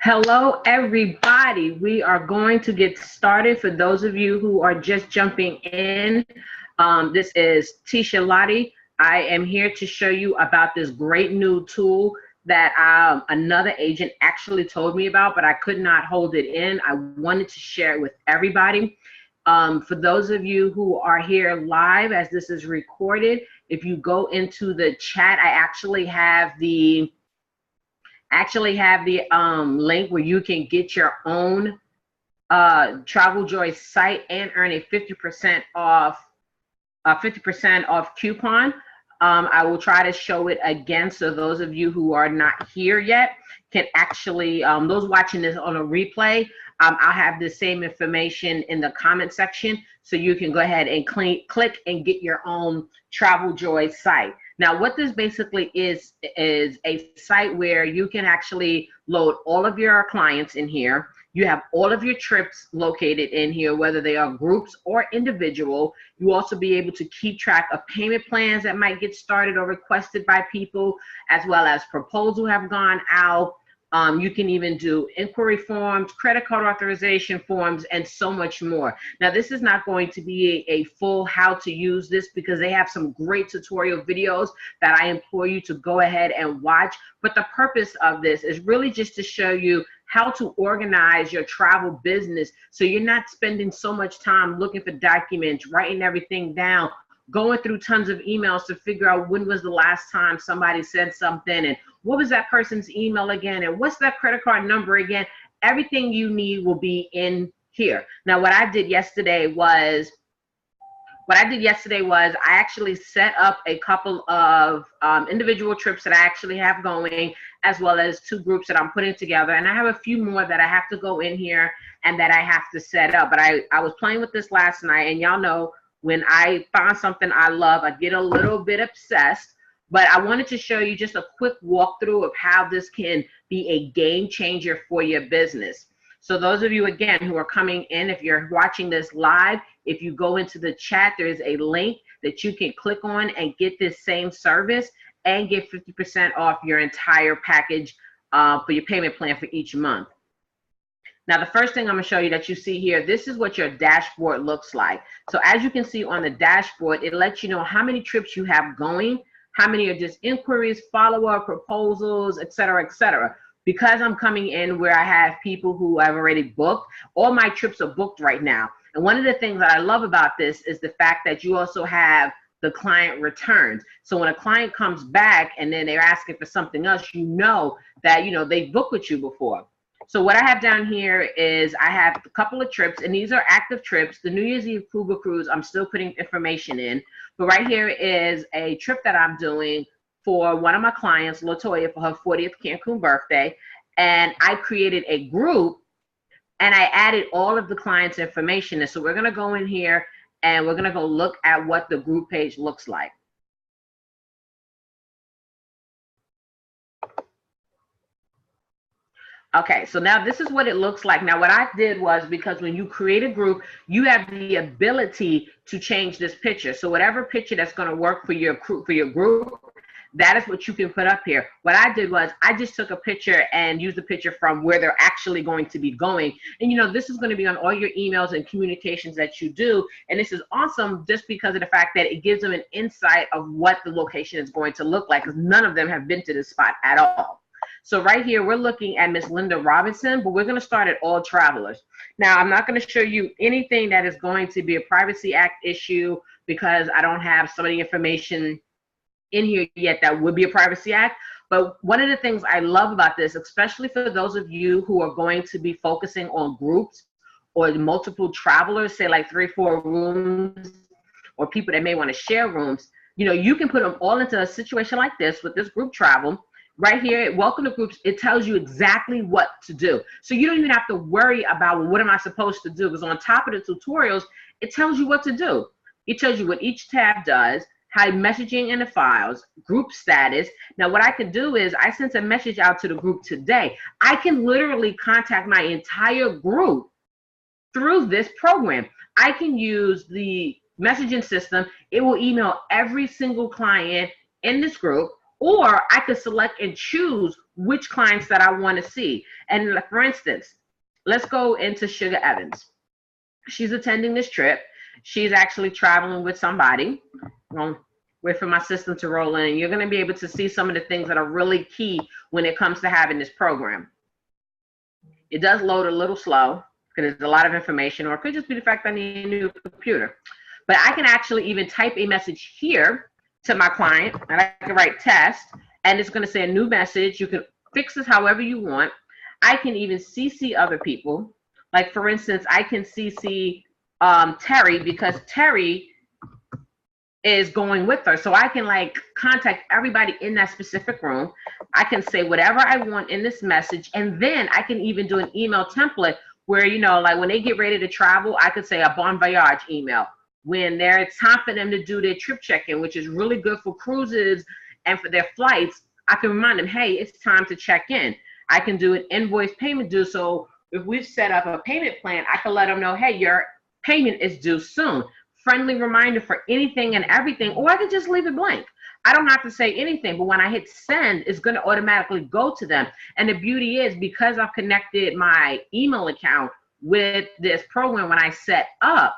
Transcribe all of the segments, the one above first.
Hello, everybody. We are going to get started. For those of you who are just jumping in, this is Tisha Lottie. I am here to show you about this great new tool that another agent actually told me about, but I could not hold it in. I wanted to share it with everybody. For those of you who are here live as this is recorded, if you go into the chat, I actually have the link where you can get your own Travel Joy site and earn a 50% off coupon. I will try to show it again so those of you who are not here yet can actually, those watching this on a replay, I'll have the same information in the comment section so you can go ahead and click and get your own Travel Joy site. Now, what this basically is a site where you can actually load all of your clients in here. You have all of your trips located in here, whether they are groups or individual. You also be able to keep track of payment plans that might get started or requested by people, as well as proposals have gone out. You can even do inquiry forms, credit card authorization forms, and so much more. Now, this is not going to be a full how to use this because they have some great tutorial videos that I implore you to go ahead and watch. But the purpose of this is really just to show you how to organize your travel business so you're not spending so much time looking for documents, writing everything down, going through tons of emails to figure out when was the last time somebody said something and what was that person's email again and what's that credit card number again. Everything you need will be in here. Now, what I did yesterday was I actually set up a couple of individual trips that I actually have going, as well as 2 groups that I'm putting together. And I have a few more that I have to go in here and that I have to set up. But I was playing with this last night, and y'all know when I find something I love, I get a little bit obsessed. But I wanted to show you just a quick walkthrough of how this can be a game changer for your business. So those of you, again, who are coming in, if you're watching this live, if you go into the chat, there is a link that you can click on and get this same service and get 50% off your entire package for your payment plan for each month. Now, the first thing I'm going to show you that you see here, this is what your dashboard looks like. So as you can see on the dashboard, it lets you know how many trips you have going, how many are just inquiries, follow-up, proposals, et cetera, et cetera. Because I'm coming in where I have people who I've already booked, all my trips are booked right now. And one of the things that I love about this is the fact that you also have the client returns. So when a client comes back and then they're asking for something else, you know that, they booked with you before. So what I have down here is I have a couple of trips, and these are active trips. The New Year's Eve Cuba cruise, I'm still putting information in. But right here is a trip that I'm doing for one of my clients, LaToya, for her 40th Cancun birthday. And I created a group, and I added all of the clients' information. And so we're going to go in here, and we're going to go look at what the group page looks like. Okay, so now this is what it looks like. Now, what I did was, because when you create a group, you have the ability to change this picture. So whatever picture that's going to work for your group, that is what you can put up here. What I did was I just took a picture and used the picture from where they're actually going to be going. And this is going to be on all your emails and communications that you do. And this is awesome just because of the fact that it gives them an insight of what the location is going to look like, because none of them have been to this spot at all. So right here, we're looking at Miss Linda Robinson, but we're going to start at all travelers. Now, I'm not going to show you anything that is going to be a Privacy Act issue because I don't have some of the information in here yet that would be a Privacy Act. But one of the things I love about this, especially for those of you who are going to be focusing on groups or multiple travelers, say like 3 or 4 rooms, or people that may want to share rooms, you can put them all into a situation like this with this group travel. Right here, welcome to groups, it tells you exactly what to do. So you don't even have to worry about, well, what am I supposed to do? Because on top of the tutorials, it tells you what to do. It tells you what each tab does, how messaging in the files, group status. Now, what I could do is I sent a message out to the group today. I can literally contact my entire group through this program. I can use the messaging system. It will email every single client in this group. Or I could select and choose which clients that I want to see. And for instance, let's go into Sugar Evans. She's attending this trip. She's actually traveling with somebody. Wait for my system to roll in. You're going to be able to see some of the things that are really key when it comes to having this program. It does load a little slow because there's a lot of information, or it could just be the fact that I need a new computer. But I can actually even type a message here to my client, and I can write test, and it's going to say a new message. You can fix this however you want. I can even CC other people. Like, for instance, I can CC Terry, because Terry is going with her. So I can like contact everybody in that specific room. I can say whatever I want in this message. And then I can even do an email template where, you know, like when they get ready to travel, I could say a bon voyage email. When it's time for them to do their trip check-in, which is really good for cruises and for their flights, I can remind them, hey, it's time to check in. I can do an invoice payment due. So if we've set up a payment plan, I can let them know, hey, your payment is due soon. Friendly reminder for anything and everything, or I could just leave it blank. I don't have to say anything, but when I hit send, it's going to automatically go to them. And the beauty is, because I've connected my email account with this program when I set up,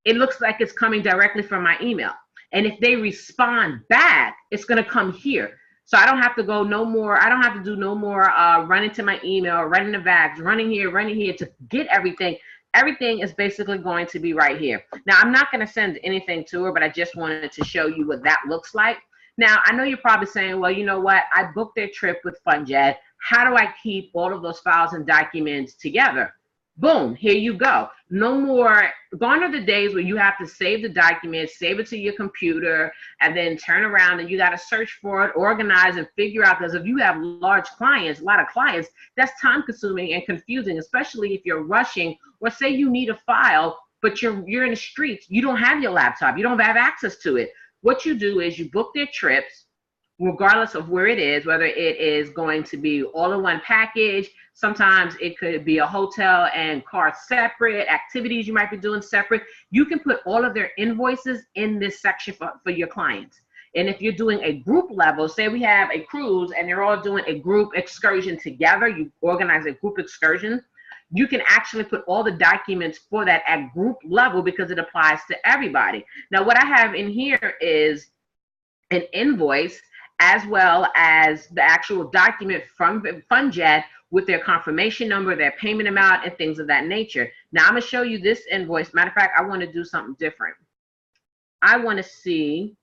it looks like it's coming directly from my email. And if they respond back, it's going to come here. So I don't have to go no more. I don't have to do no more running to my email, running the bags, running here to get everything. Everything is basically going to be right here. Now, I'm not going to send anything to her, but I just wanted to show you what that looks like. Now, I know you're probably saying, well, you know what? I booked their trip with FunJet. How do I keep all of those files and documents together? Boom, here you go. No more, gone are the days where you have to save the documents, save it to your computer, and then turn around and you got to search for it, organize, and figure out. Because if you have large clients, a lot of clients, that's time consuming and confusing, especially if you're rushing, or say you need a file, but you're in the streets, you don't have your laptop, you don't have access to it. What you do is you book their trips, regardless of where it is, whether it is going to be all in one package. Sometimes it could be a hotel and car separate, activities you might be doing separate. You can put all of their invoices in this section for your clients. And if you're doing a group level, say we have a cruise and they're all doing a group excursion together, you organize a group excursion, you can actually put all the documents for that at group level because it applies to everybody. Now, what I have in here is an invoice as well as the actual document from FunJet with their confirmation number, their payment amount, and things of that nature. Now, I'm going to show you this invoice. Matter of fact, I want to do something different. I want to see,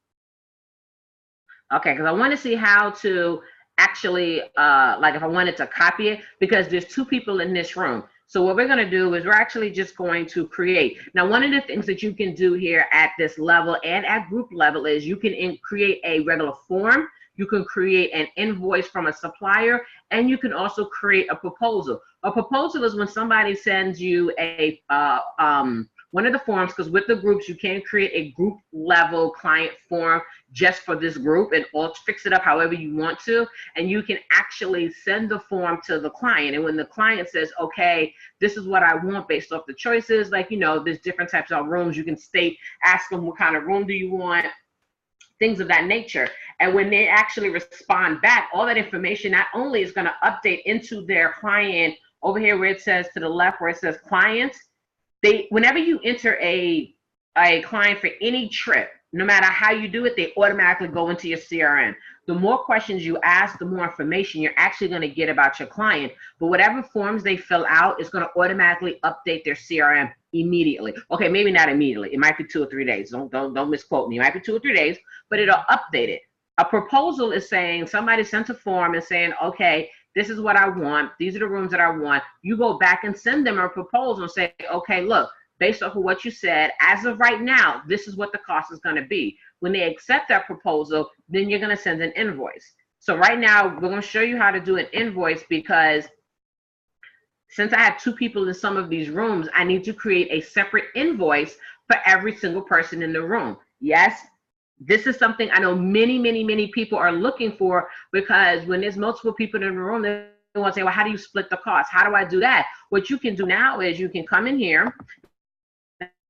okay, because I want to see how to actually, like if I wanted to copy it, because there's two people in this room. So what we're going to do is we're actually just going to create. Now, one of the things that you can do here at this level and at group level is you can create a regular form. You can create an invoice from a supplier, and you can also create a proposal. A proposal is when somebody sends you a one of the forms, because with the groups, you can create a group level client form just for this group and fix it up however you want to. And you can actually send the form to the client. And when the client says, okay, this is what I want based off the choices, like, you know, there's different types of rooms, you can ask them what kind of room do you want, things of that nature. And when they actually respond back, all that information not only is going to update into their client over here where it says to the left where it says clients, whenever you enter a client for any trip, no matter how you do it, they automatically go into your CRM. The more questions you ask, the more information you're actually going to get about your client. But whatever forms they fill out is going to automatically update their CRM immediately. Okay, maybe not immediately. It might be 2 or 3 days. Don't misquote me. It might be 2 or 3 days, but it'll update it. A proposal is saying somebody sent a form and saying, okay, this is what I want. These are the rooms that I want. You go back and send them a proposal and say, okay, look, based off of what you said, as of right now, this is what the cost is going to be. When they accept that proposal, then you're going to send an invoice. So right now, we're going to show you how to do an invoice because since I have 2 people in some of these rooms, I need to create a separate invoice for every single person in the room. Yes, this is something I know many people are looking for, because when there's multiple people in the room, they want to say, well, how do you split the cost? How do I do that? What you can do now is you can come in here.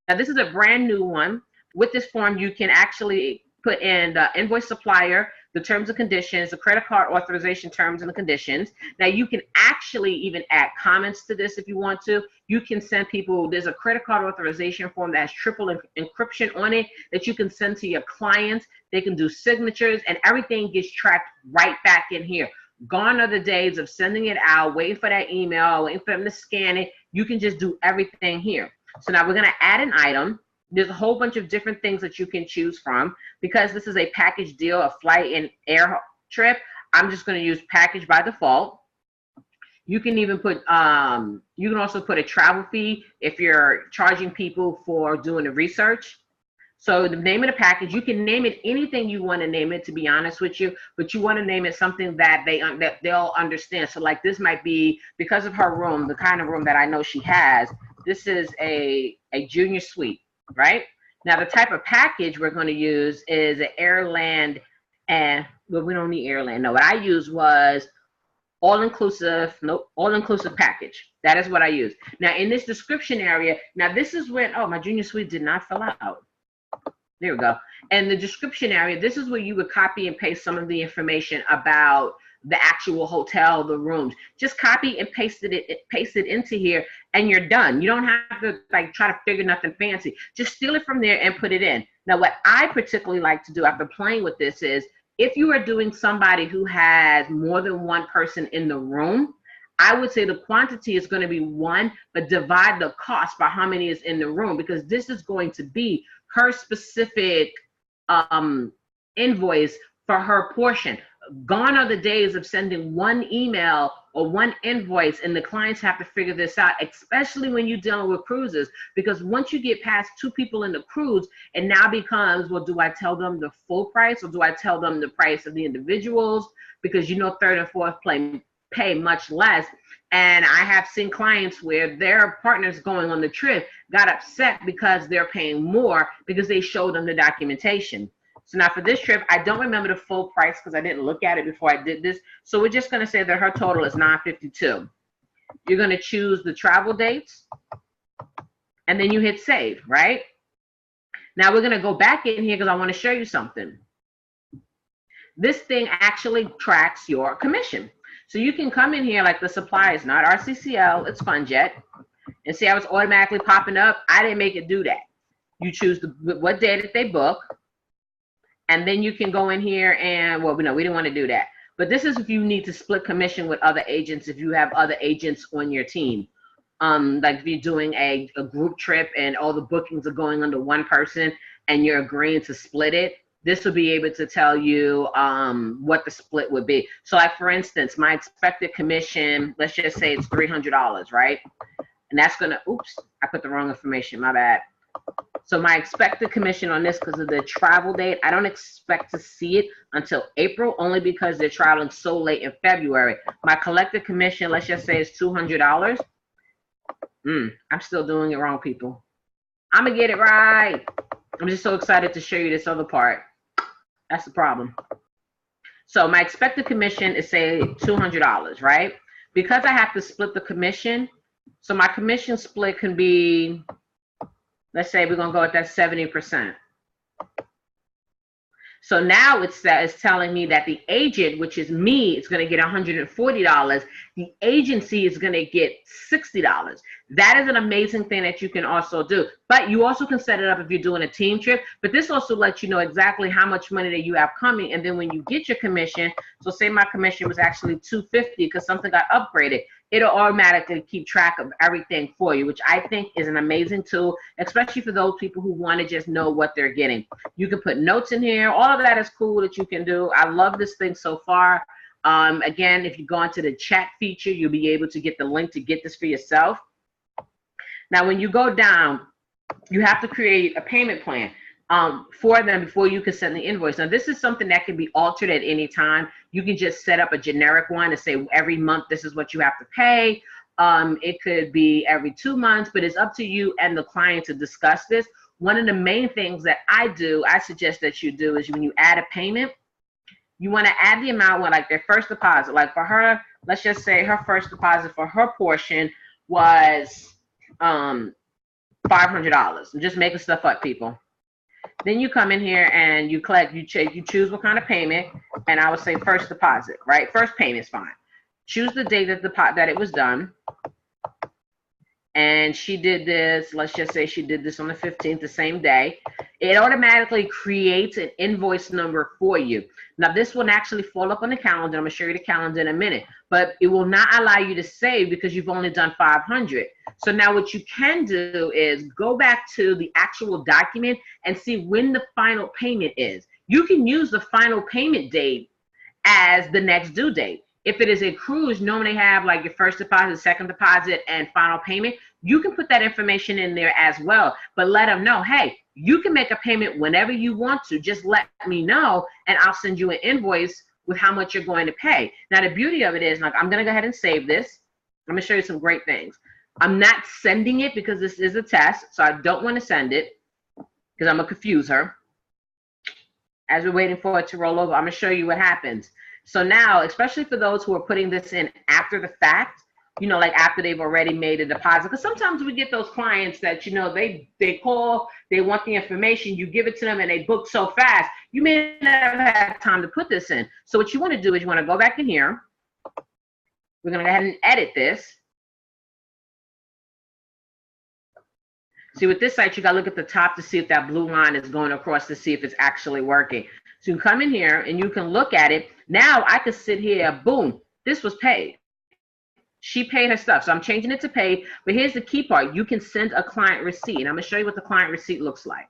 Now, this is a brand new one. With this form, you can actually put in the invoice supplier, the terms and conditions, the credit card authorization terms and the conditions. Now you can actually even add comments to this if you want to. You can send people, there's a credit card authorization form that has triple encryption on it that you can send to your clients. They can do signatures and everything gets tracked right back in here. Gone are the days of sending it out, waiting for that email, waiting for them to scan it. You can just do everything here. So now we're going to add an item. There's a whole bunch of different things that you can choose from. Because this is a package deal, a flight and air trip, I'm just going to use package by default. You can even put, you can also put a travel fee if you're charging people for doing the research. So the name of the package, you can name it anything you want to name it, to be honest with you, but you want to name it something that they'll understand. So like this might be, because of her room, the kind of room that I know she has, this is a junior suite, right? Now the type of package we're going to use is an airland, and well, we don't need airland. No, what I used was all-inclusive, all-inclusive package. That is what I use. Now in this description area, now this is when, oh, my junior suite did not fill out. There we go. And the description area, this is where you would copy and paste some of the information about the actual hotel, the rooms. Just copy and paste it into here, and you're done. You don't have to like try to figure nothing fancy. Just steal it from there and put it in. Now, what I particularly like to do after playing with this is, if you are doing somebody who has more than one person in the room, I would say the quantity is going to be 1, but divide the cost by how many is in the room, because this is going to be her specific invoice for her portion. Gone are the days of sending one email or one invoice and the clients have to figure this out, especially when you're dealing with cruises, because once you get past 2 people in the cruise, it now becomes, well, do I tell them the full price or do I tell them the price of the individuals? Because you know, 3rd and 4th pay much less. And I have seen clients where their partners going on the trip got upset because they're paying more because they showed them the documentation. So now for this trip, I don't remember the full price because I didn't look at it before I did this. So we're just going to say that her total is $952. You're going to choose the travel dates and then you hit save, right? Now we're going to go back in here because I want to show you something. This thing actually tracks your commission. So you can come in here like the supply is not RCCL, it's FunJet, and see how it's automatically popping up. I didn't make it do that. You choose what day did they book, and then you can go in here and, well, no, we didn't want to do that. But this is if you need to split commission with other agents, if you have other agents on your team. Like if you're doing a group trip and all the bookings are going under one person and you're agreeing to split it, this will be able to tell you what the split would be. So like, for instance, my expected commission, let's just say it's $300, right? And that's gonna, oops, I put the wrong information, my bad. So my expected commission on this, because of the travel date, I don't expect to see it until April, only because they're traveling so late in February. My collected commission, let's just say it's $200. I'm still doing it wrong, people. I'm gonna get it right. I'm just so excited to show you this other part. That's the problem. So my expected commission is, say, $200, right? Because I have to split the commission, so my commission split can be, let's say we're going to go with that 70%. So now it's telling me that the agent, which is me, is going to get $140. The agency is going to get $60. That is an amazing thing that you can also do. But you also can set it up if you're doing a team trip. But this also lets you know exactly how much money that you have coming. And then when you get your commission, so say my commission was actually $250 because something got upgraded, it'll automatically keep track of everything for you, which I think is an amazing tool, especially for those people who want to just know what they're getting. You can put notes in here. All of that is cool that you can do. I love this thing so far. Again, if you go into the chat feature, you'll be able to get the link to get this for yourself. Now, when you go down, you have to create a payment plan for them before you can send the invoice. Now, this is something that can be altered at any time. You can just set up a generic one and say every month this is what you have to pay. It could be every 2 months, but it's up to you and the client to discuss this. One of the main things that I suggest that you do is when you add a payment, you want to add the amount when, like, their first deposit. Like for her, let's just say her first deposit for her portion was $500. I'm just making stuff up, people. Then you come in here and you collect, you choose what kind of payment, and I would say first deposit, right? First payment's fine. Choose the date that it was done. And she did this, let's just say she did this on the 15th, the same day. It automatically creates an invoice number for you. Now, this will actually fall up on the calendar. I'm going to show you the calendar in a minute, but it will not allow you to save because you've only done 500. So now what you can do is go back to the actual document and see when the final payment is. You can use the final payment date as the next due date. If it is a cruise, normally have like your first deposit, second deposit, and final payment. You can put that information in there as well, but let them know, hey, you can make a payment whenever you want to. Just let me know, and I'll send you an invoice with how much you're going to pay. Now, the beauty of it is, like, I'm going to go ahead and save this. I'm going to show you some great things. I'm not sending it because this is a test, so I don't want to send it because I'm going to confuse her. As we're waiting for it to roll over, I'm going to show you what happens. So now, especially for those who are putting this in after the fact, you know, like after they've already made a deposit, because sometimes we get those clients that, you know, they call, they want the information, you give it to them and they book so fast, you may never have time to put this in. So what you want to do is you want to go back in here. We're going to go ahead and edit this. See, with this site, you got to look at the top to see if that blue line is going across to see if it's actually working. So you can come in here and you can look at it. Now I could sit here, boom, this was paid. She paid her stuff. So I'm changing it to paid. But here's the key part. You can send a client receipt. And I'm going to show you what the client receipt looks like.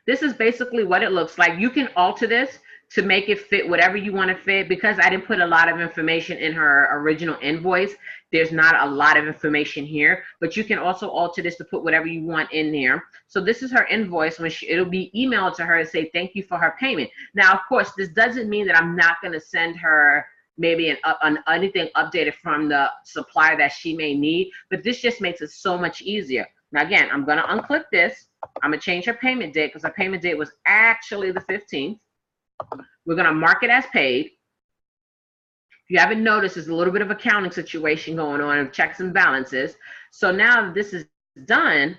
This is basically what it looks like. You can alter this to make it fit whatever you want to fit. Because I didn't put a lot of information in her original invoice, there's not a lot of information here, but you can also alter this to put whatever you want in there. So this is her invoice. When it'll be emailed to her to say thank you for her payment. Now, of course, this doesn't mean that I'm not going to send her maybe anything updated from the supplier that she may need, but this just makes it so much easier. Now, again, I'm going to unclick this. I'm going to change her payment date because her payment date was actually the 15th. We're going to mark it as paid. If you haven't noticed, there's a little bit of accounting situation going on of checks and balances. So now that this is done,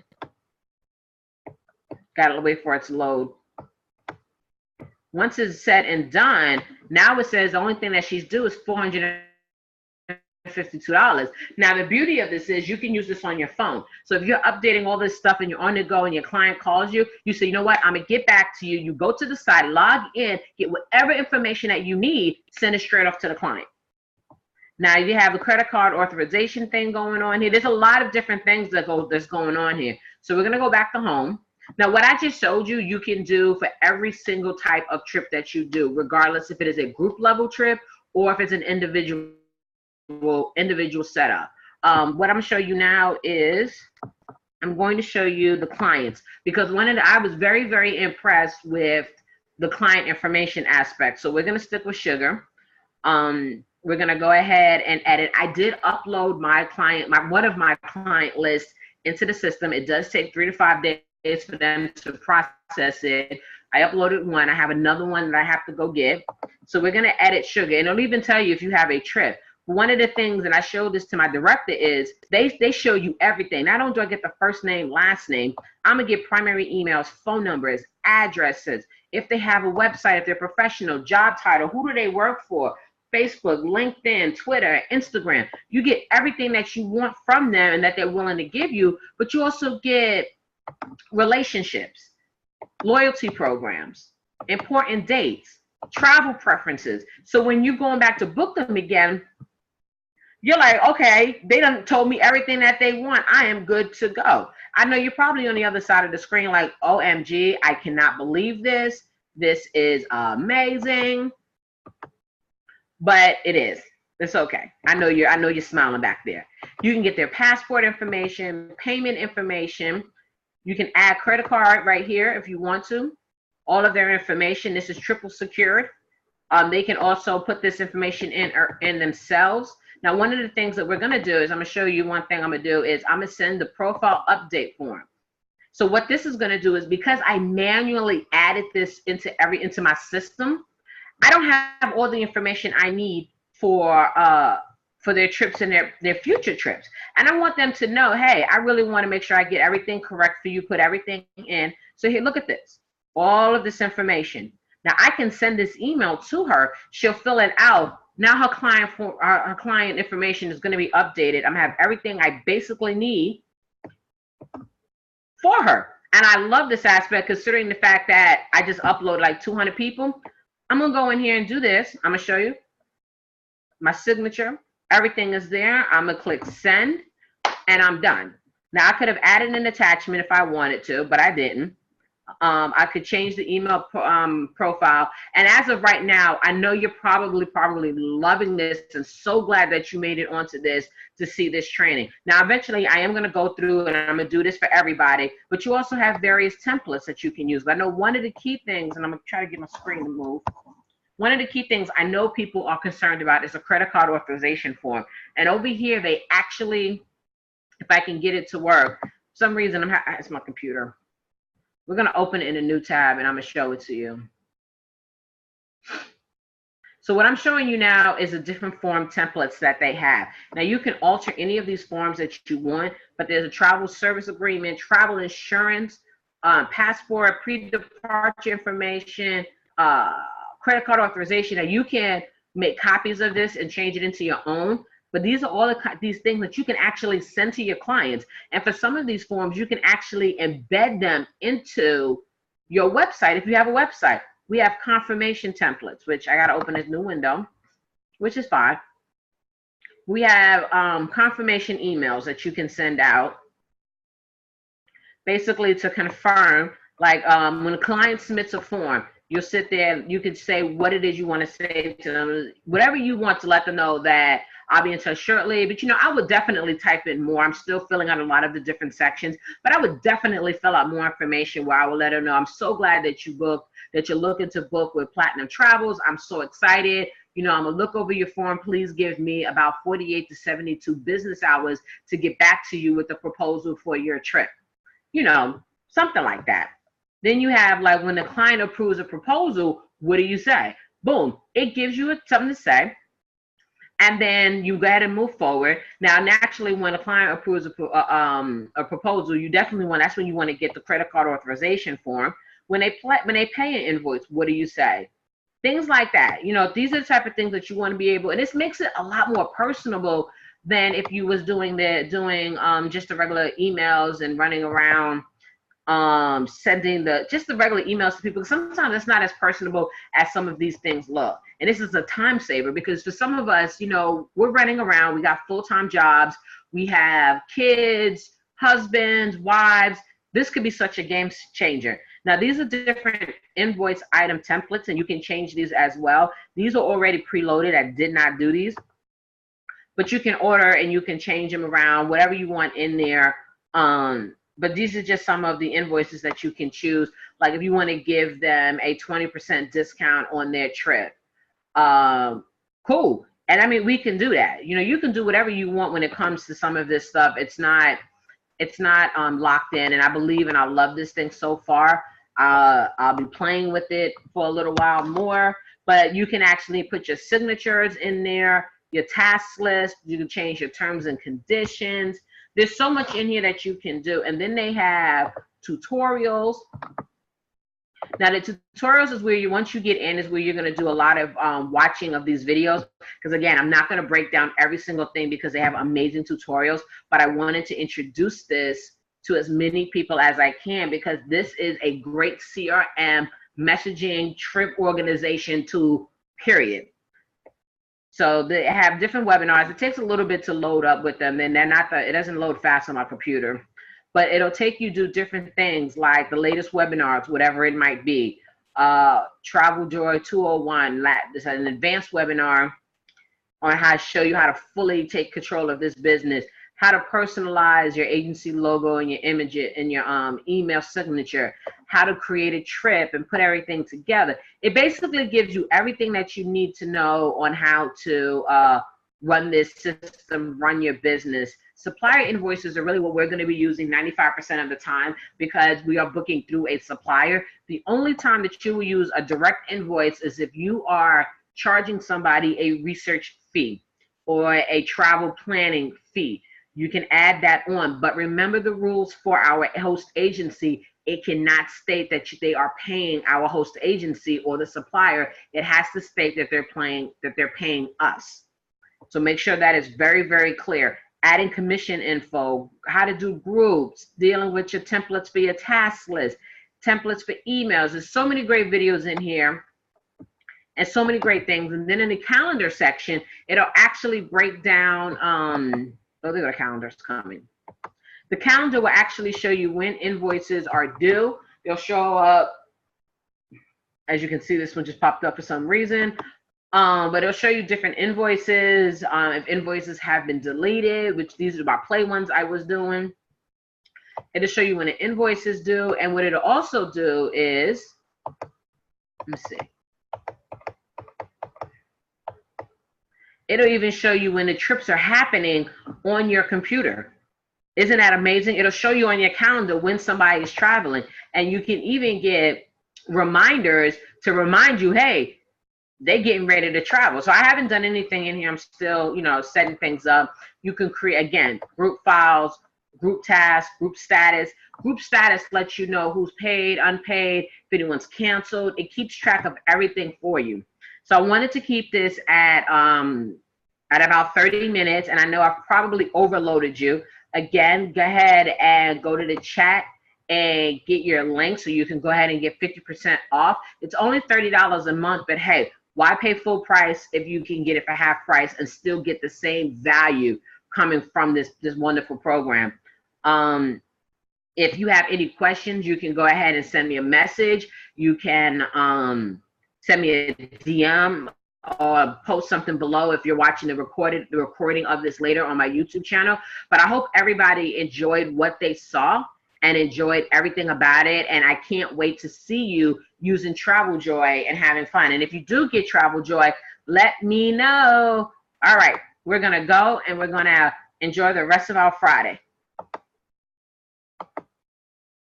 got to wait for it to load. Once it's said and done, now it says the only thing that she's due is $452. Now, the beauty of this is you can use this on your phone. So if you're updating all this stuff and you're on the go and your client calls you, you say, you know what, I'm going to get back to you. You go to the site, log in, get whatever information that you need, send it straight off to the client. Now, you have a credit card authorization thing going on here. There's a lot of different things that's going on here. So we're going to go back to home. Now, what I just showed you, you can do for every single type of trip that you do, regardless if it is a group level trip or if it's an individual setup. What I'm going to show you now is I'm going to show you the clients, because I was very, very impressed with the client information aspect. So we're going to stick with sugar. We're going to go ahead and edit. I did upload one of my client lists into the system. It does take 3 to 5 days for them to process it. I uploaded one. I have another one that I have to go get. So we're going to edit sugar. And it'll even tell you if you have a trip. One of the things, and I showed this to my director, is they show you everything. Not only do I get the first name, last name, I'm going to get primary emails, phone numbers, addresses, if they have a website, if they're professional, job title, who do they work for, Facebook, LinkedIn, Twitter, Instagram. You get everything that you want from them and that they're willing to give you, but you also get relationships, loyalty programs, important dates, travel preferences. So when you're going back to book them again, you're like, okay, they done told me everything that they want. I am good to go. I know you're probably on the other side of the screen like, OMG, I cannot believe this. This is amazing. But it is. It's okay. I know you're smiling back there. You can get their passport information, payment information. You can add credit card right here if you want to. All of their information. This is triple secured. They can also put this information in themselves. Now, one of the things that we're going to do is I'm going to show you one thing I'm going to do is I'm going to send the profile update form. So what this is going to do is, because I manually added this into my system, I don't have all the information I need for for their trips and their future trips. And I want them to know, hey, I really want to make sure I get everything correct for you, put everything in. So here, look at this, all of this information. Now I can send this email to her. She'll fill it out. Now her client information is going to be updated. I'm going to have everything I basically need for her. And I love this aspect, considering the fact that I just uploaded like 200 people. I'm going to go in here and do this. I'm going to show you my signature. Everything is there. I'm going to click send, and I'm done. Now I could have added an attachment if I wanted to, but I didn't. I could change the email profile. And as of right now, I know you're probably loving this and so glad that you made it onto this to see this training. Now, eventually I am going to go through and I'm going to do this for everybody, but you also have various templates that you can use. But I know one of the key things, and I'm going to try to get my screen to move. One of the key things I know people are concerned about is a credit card authorization form. And over here, they actually, if I can get it to work, for some reason, it's my computer. We're going to open it in a new tab, and I'm going to show it to you. So what I'm showing you now is the different form templates that they have. Now, you can alter any of these forms that you want, but there's a travel service agreement, travel insurance, passport, pre-departure information, credit card authorization. Now, you can make copies of this and change it into your own. But these are all these things that you can actually send to your clients. And for some of these forms, you can actually embed them into your website if you have a website. We have confirmation templates, which I got to open this new window, which is fine. We have confirmation emails that you can send out, basically to confirm, like when a client submits a form, you'll sit there, you can say what it is you want to say to them, whatever you want to let them know that I'll be in touch shortly. But, you know, I would definitely type in more. I'm still filling out a lot of the different sections, but I would definitely fill out more information where I will let her know, I'm so glad that you booked, that you're looking to book with Platinum Travels. I'm so excited. You know, I'm going to look over your form. Please give me about 48 to 72 business hours to get back to you with a proposal for your trip. You know, something like that. Then you have, like, when the client approves a proposal, what do you say? Boom. It gives you something to say. And then you go ahead and move forward. Now, naturally, when a client approves a proposal, you definitely want, that's when you want to get the credit card authorization form. When they pay an invoice, what do you say? Things like that. You know, these are the type of things that you want to be able, and this makes it a lot more personable than if you was doing just the regular emails and running around sending just the regular emails to people. Sometimes it's not as personable as some of these things look. And this is a time saver, because for some of us, you know, we're running around, we got full-time jobs, we have kids, husbands, wives. This could be such a game changer. Now, these are different invoice item templates, and you can change these as well. These are already preloaded. I did not do these, but you can order and you can change them around, whatever you want in there. But these are just some of the invoices that you can choose. Like if you want to give them a 20% discount on their trip. Cool. And I mean, we can do that. You know, you can do whatever you want when it comes to some of this stuff. It's not locked in. And I believe and I love this thing so far. I'll be playing with it for a little while more. But you can actually put your signatures in there, your task list. You can change your terms and conditions. There's so much in here that you can do. And then they have tutorials. Now, the tutorials is where once you get in, is where you're going to do a lot of watching of these videos. Because again, I'm not going to break down every single thing because they have amazing tutorials. But I wanted to introduce this to as many people as I can, because this is a great CRM messaging trip organization tool, period. So they have different webinars. It takes a little bit to load up with them, and it doesn't load fast on my computer, but it'll take you do different things like the latest webinars, whatever it might be. Travel Joy 201, this is an advanced webinar on how to show you how to fully take control of this business, how to personalize your agency logo and your image and your email signature, how to create a trip and put everything together. It basically gives you everything that you need to know on how to run this system, run your business. Supplier invoices are really what we're going to be using 95% of the time, because we are booking through a supplier. The only time that you will use a direct invoice is if you are charging somebody a research fee. or a travel planning fee. You can add that on, but remember the rules for our host agency. It cannot state that they are paying our host agency or the supplier. It has to state that they're paying us. So make sure that is very, very clear. Adding commission info, how to do groups, dealing with your templates for your task list, templates for emails. There's so many great videos in here and so many great things. And then in the calendar section, it'll actually break down, oh, there are calendars coming. The calendar will actually show you when invoices are due. They'll show up, as you can see, this one just popped up for some reason. But it'll show you different invoices, if invoices have been deleted, which these are my play ones I was doing. It'll show you when an invoice is due, and what it'll also do is, let me see. It'll even show you when the trips are happening on your computer. Isn't that amazing? It'll show you on your calendar when somebody is traveling, and you can even get reminders to remind you, hey, they're getting ready to travel. So I haven't done anything in here. I'm still, setting things up. You can create, again, group files, group tasks, group status. Group status lets you know who's paid, unpaid, if anyone's canceled. It keeps track of everything for you. So I wanted to keep this at about 30 minutes, and I know I've probably overloaded you. Again, go ahead and go to the chat and get your link so you can go ahead and get 50% off. It's only $30 a month, but hey, why pay full price if you can get it for half price and still get the same value coming from this wonderful program? If you have any questions, you can go ahead and send me a message. You can send me a DM or post something below if you're watching the recording of this later on my YouTube channel. But I hope everybody enjoyed what they saw and enjoyed everything about it. And I can't wait to see you using Travel Joy and having fun. And if you do get Travel Joy, let me know. All right, we're going to go and we're going to enjoy the rest of our Friday.